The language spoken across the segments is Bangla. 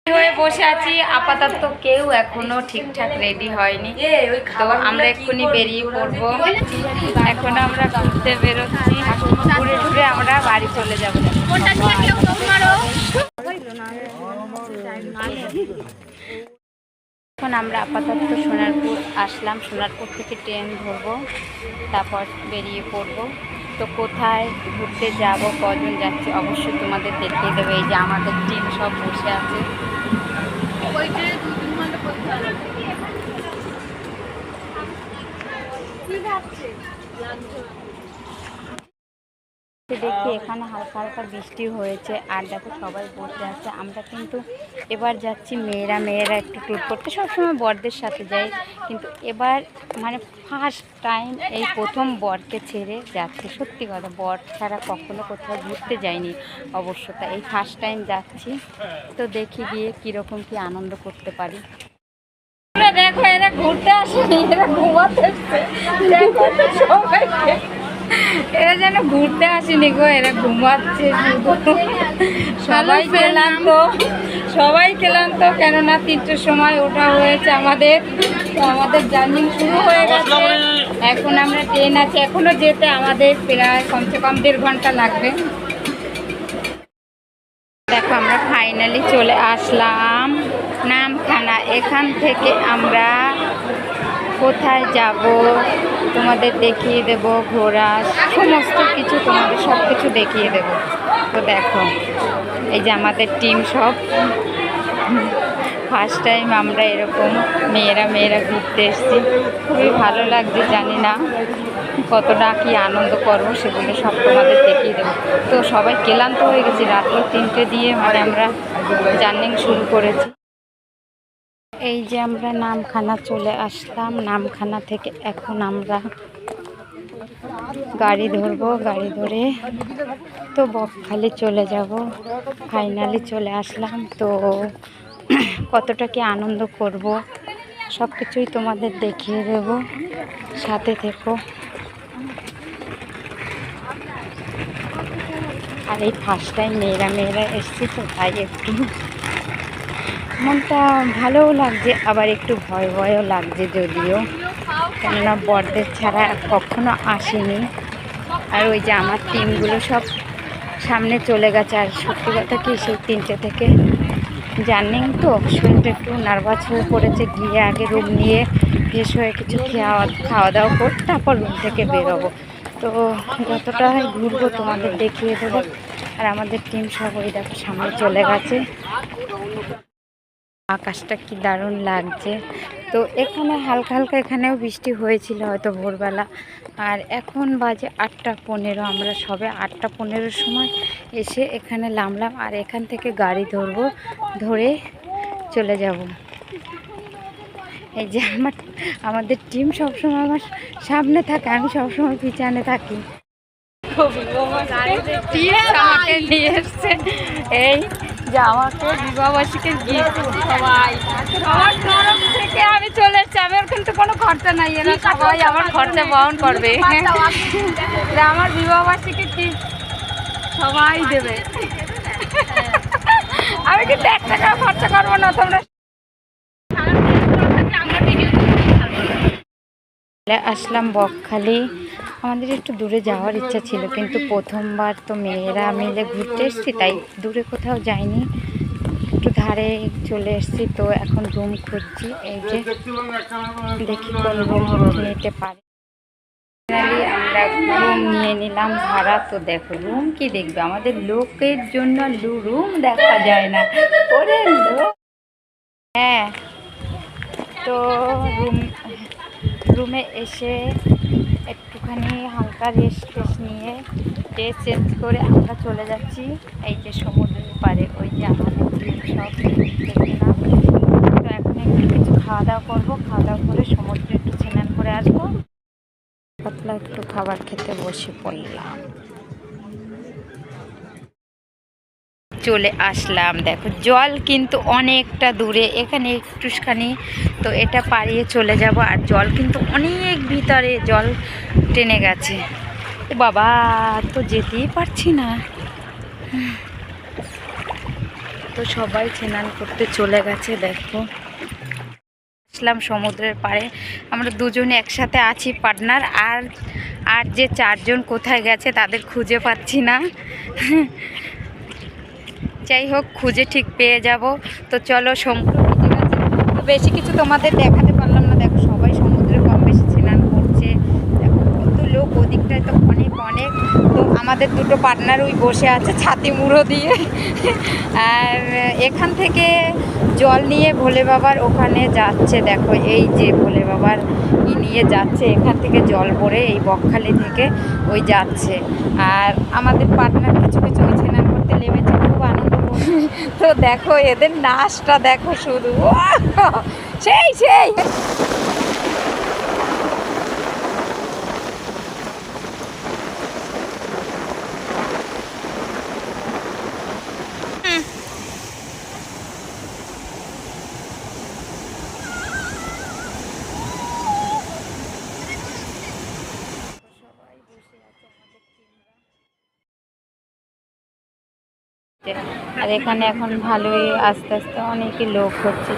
হয়ে বসে আছি আপাতত কেউ এখনো ঠিকঠাক রেডি হয়নি, তো আমরা এক্ষুনি বেরিয়ে পড়বো। এখন আমরা ঘুরতে বেরোচ্ছি, ঘুরে ঘুরে আমরা বাড়ি চলে যাবো। এখন আমরা আপাতত সোনারপুর আসলাম, সোনারপুর থেকে ট্রেন ধরবো, তারপর বেরিয়ে পড়বো। তো কোথায় ঘুরতে যাব, কজন যাচ্ছে অবশ্যই তোমাদের দেখিয়ে দেবে। এই যে আমাদের টিম সব বসে আছে। দেখি এখানে হালকা হালকা বৃষ্টি হয়েছে, আর দেখো সবাই বসে আছে। আমরা কিন্তু এবার যাচ্ছি মেয়েরা একটু ট্যুর করতে, সবসময় বরদের সাথে যাই, কিন্তু এবার মানে ফার্স্ট টাইম এই প্রথম বরকে ছেড়ে যাচ্ছি। সত্যি কথা, বর ছাড়া কখনো কোথাও ঘুরতে যাইনি অবশ্য, তা এই ফার্স্ট টাইম যাচ্ছি। তো দেখি গিয়ে কীরকম কি আনন্দ করতে পারি। দেখো এরা ঘুরতে আসেনি, এরা ঘুমাতে এসছে। দেখো সবাইকে, এরা যেন ঘুরতে আসেনি গো, এরা ঘুমাচ্ছে শুধু। সবাই ক্লান্ত, কেননা 3টের সময় ওঠা হয়েছে আমাদের। তো আমাদের জার্নি শুরু হয়ে গেছে, এখন আমরা ট্রেন আছে, এখনো যেতে আমাদের প্রায় কমসে কম 1.5 ঘন্টা লাগবে। দেখো আমরা ফাইনালি চলে আসলাম নামখানা। এখান থেকে আমরা কোথায় যাব তোমাদের দেখিয়ে দেব, ঘোরা সমস্ত কিছু, তোমাদের সব কিছু দেখিয়ে দেব। তো দেখো এই যে আমাদের টিম সব, ফার্স্ট টাইম আমরা এরকম মেয়েরা ঘুরতে এসেছি। খুবই ভালো লাগছে, জানি না কতটা কি আনন্দ করবো, সেগুলো সব তোমাদের দেখিয়ে দেবো। তো সবাই ক্লান্ত হয়ে গেছি, রাত্র 3টে দিয়ে মানে আমরা জার্নি শুরু করেছি। এই যে আমরা নামখানা চলে আসলাম, নামখানা থেকে এখন আমরা গাড়ি ধরবো, গাড়ি ধরে তো বকখালি চলে যাব। ফাইনালি চলে আসলাম, তো কতটা কি আনন্দ করব সব কিছুই তোমাদের দেখিয়ে দেব, সাথে থেকো। আর এই ফার্স্ট টাইম মেয়েরা এসছি, তো তাই একটু মনটা ভালোও লাগছে, আবার একটু ভয়ও লাগছে যদিও, কেননা বরদের ছাড়া কখনো আসেনি। আর ওই যে আমার টিমগুলো সব সামনে চলে গেছে। আর সত্যি কথা কি, সেই 3টে থেকে জার্নি তো শরীরটা একটু নার্ভাস হয়ে পড়েছে। গিয়ে আগে রুম নিয়ে ফ্রেশ হয়ে কিছু খাওয়া দাওয়া করে তারপর রুম থেকে বেরোবো। তো যতটা ঘুরবো তোমাদের দেখিয়ে দেবো। আর আমাদের টিম সব ওই দেখো সামনে চলে গেছে। আকাশটা কি দারুণ লাগছে। তো এখানে হালকা হালকা এখানেও বৃষ্টি হয়েছিল হয়তো ভোরবেলা। আর এখন বাজে 8টা 15, আমরা সবে 8টা 15 সময় এসে এখানে নামলাম। আর এখান থেকে গাড়ি ধরবো, ধরে চলে যাব। এই যে আমাদের টিম সবসময় আমার সামনে থাকে, আমি সবসময় পিছনে থাকি। নিয়ে এসছে এই যে আমাকে বিবাহবার্ষিকীর গিফট, সবার তরফ থেকে আমি চলে এসেছি। আমার কিন্তু কোনো খরচা নাই, এরা সবাই আমার খরচা বহন করবে। আমার বিবাহবার্ষিকীর গিফট সবাই দেবে, আমি কিন্তু 1 টাকাও খরচা করবো না। তোমরা আসলাম বকখালি। আমাদের একটু দূরে যাওয়ার ইচ্ছা ছিল, কিন্তু প্রথমবার তো মেয়েরা মিলে ঘুরতে এসেছি, তাই দূরে কোথাও যাইনি, একটু ধারে চলে এসেছি। তো এখন রুম খুঁজছি, এই যে দেখি কোন রুম নিতে পারি। আমরা রুম নিয়ে নিলাম ভাড়া। তো দেখো রুম কি দেখবে, আমাদের লোকের জন্য রুম দেখা যায় না, ওরে লোক। হ্যাঁ, তো রুমে এসে একটুখানি হালকা রেস্ট নিয়ে ড্রেস চেঞ্জ করে আমরা চলে যাচ্ছি এই যে সমুদ্রের পাড়ে। ওই যে আমাদের সব দেখলাম। তো এখন একটু কিছু খাওয়া দাওয়া করবো, খাওয়া দাওয়া করে সমুদ্রে একটু স্নান করে আসবো। পাতলা একটু খাবার খেতে বসে পড়লাম। চলে আসলাম, দেখো জল কিন্তু অনেকটা দূরে, এখানে একটুখানি, তো এটা পাড়িয়ে চলে যাব। আর জল কিন্তু অনেক ভিতরে, জল টেনে গেছে। ও বাবা, তো যেতেই পারছি না। তো সবাই স্নান করতে চলে গেছে। দেখো আসলাম সমুদ্রের পাড়ে, আমরা দুজনে একসাথে আছি পার্টনার, আর আর যে 4 জন কোথায় গেছে তাদের খুঁজে পাচ্ছি না। যাই হোক, খুঁজে ঠিক পেয়ে যাব। তো চলো, সমুদ্র ভিজে গেছে, তো বেশি কিছু তোমাদের দেখাতে পারলাম না। দেখো সবাই সমুদ্রে কম বেশি স্নান করছে। দেখো কত লোক, ওদিকটায় তো অনেক অনেক। তো আমাদের দুটো পার্টনার ওই বসে আছে ছাতি মুড়ো দিয়ে। আর এখান থেকে জল নিয়ে ভোলে বাবার ওখানে যাচ্ছে। দেখো এই যে ভোলে বাবার নিয়ে যাচ্ছে, এখান থেকে জল ভরে এই বকখালি থেকে ওই যাচ্ছে। আর আমাদের পার্টনার কিছু কিছু ওই স্নান করতে নেমেছে, খুব আনন্দ করছে। তো দেখো এদের নাচটা দেখো শুধু, সেই সেই। আর এখানে এখন ভালোই আস্তে আস্তে অনেকই লোক হচ্ছে।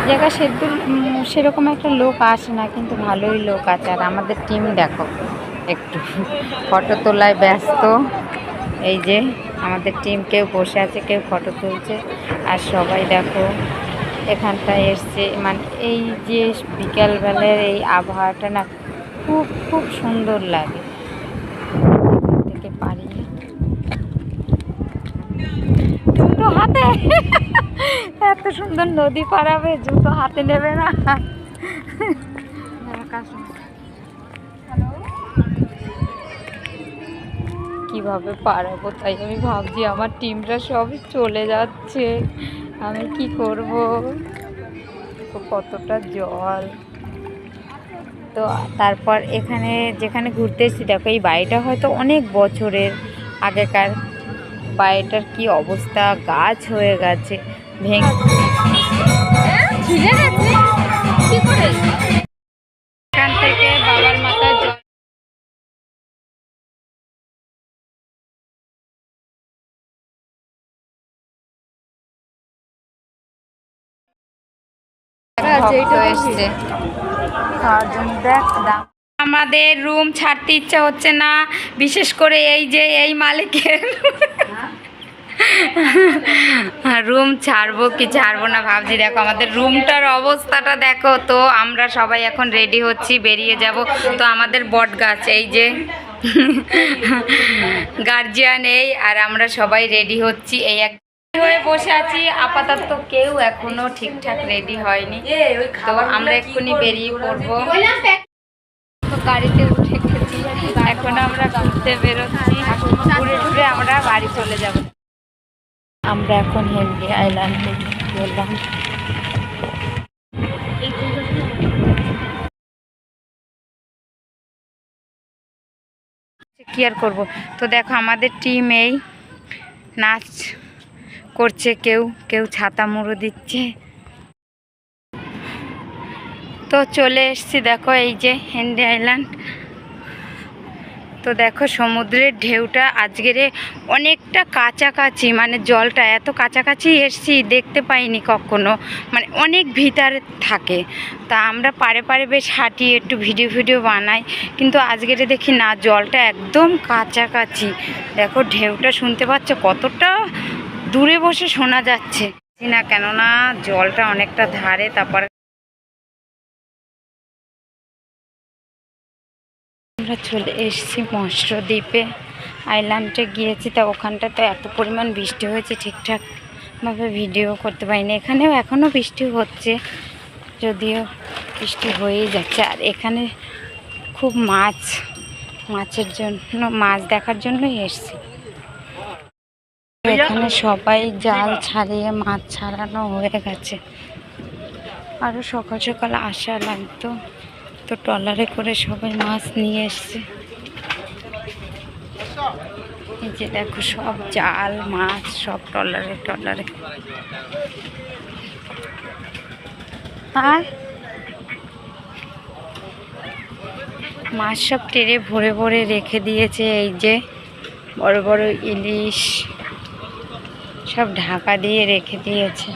জায়গা সেরকম একটা লোক আসে না, কিন্তু ভালোই লোক আছে। আর আমাদের টিম দেখো একটু ফটো তোলায় ব্যস্ত। এই যে আমাদের টিম, কেউ বসে আছে, কেউ ফটো তুলছে। আর সবাই দেখো এখানটায় এসছে, মানে এই যে বিকালবেলার এই আবহাওয়াটা না খুব খুব সুন্দর লাগে। এখান থেকে পারি জুতো হাতে, এত সুন্দর নদী পারাবে, জুতো হাতে নেবে না। কিভাবে পারাবো, তাই আমি ভাবছি আমার টিমরা সবই চলে যাচ্ছে, আমি কি করব। কতটা জল। তো তারপর এখানে যেখানে ঘুরতে এসেছি, দেখো এই বাড়িটা হয়তো অনেক বছরের আগেকার। বাড়িটার কি অবস্থা, গাছ হয়ে গেছে, ভেঙে গেছে। এখান থেকে বাবার মাথার জল এসছে খাওয়ার জন্য। দেখ দাম, আমাদের রুম ছাড়তে ইচ্ছা হচ্ছে না, বিশেষ করে এই যে এই মালিকের। রুম ছাড়বো কি ছাড়বো না ভাবছি। দেখো আমাদের রুমটার অবস্থাটা দেখো। তো আমরা সবাই এখন রেডি হচ্ছি, বেরিয়ে যাব। তো আমাদের বট গাছ, এই যে গার্জিয়ান এই, আর আমরা সবাই রেডি হচ্ছি, এই এক হয়ে বসে আছি। আপাতত কেউ এখনো ঠিকঠাক রেডি হয়নি, তো আমরা এক্ষুনি বেরিয়ে পড়বো। তো গাড়িতে উঠে গেছি, এখন আমরা ঘুরতে বেরোচ্ছি, ঘুরে ঘুরে আমরা বাড়ি চলে যাব। আমরা এখন হেনরি আইল্যান্ডে গেলাম। কি আর করবো। তো দেখো আমাদের টিম এই নাচ করছে, কেউ কেউ ছাতা মুড়ো দিচ্ছে। তো চলে এসছি, দেখো এই যে হেনরি আইল্যান্ড। তো দেখো সমুদ্রের ঢেউটা আজকের অনেকটা কাছাকাছি, মানে জলটা এত কাছাকাছি এসছি দেখতে পাইনি কখনো, মানে অনেক ভিতরে থাকে। তা আমরা পারে পারে বেশ হাঁটি, একটু ভিডিও বানাই, কিন্তু আজকের দেখি না, জলটা একদম কাছাকাছি। দেখো ঢেউটা শুনতে পাচ্ছ, কতটা দূরে বসে শোনা যাচ্ছে না, কেননা জলটা অনেকটা ধারে। তারপর আমরা চলে এসেছি মৎস্যদ্বীপে, আইল্যান্ডে গিয়েছি। তা ওখানটা তো এত পরিমাণ বৃষ্টি হয়েছে, ঠিকঠাকভাবে ভিডিও করতে পারিনি। এখানেও এখনও বৃষ্টি হচ্ছে, যদিও বৃষ্টি হয়েই যাচ্ছে। আর এখানে খুব মাছের জন্য, মাছ দেখার জন্যই এসেছি। এখানে সবাই জাল ছাড়িয়ে মাছ ছাড়ানো হয়ে গেছে, আরও সকাল সকাল আসা লাগতো। তো ট্রলারে করে সবাই মাছ নিয়ে এসছে। এই যে দেখো সব জাল মাছ সব ট্রলারে। আর মাছ সব টেরে ভরে ভরে রেখে দিয়েছে। এই যে বড় বড় ইলিশ, সব ঢাকা দিয়ে রেখে দিয়েছে।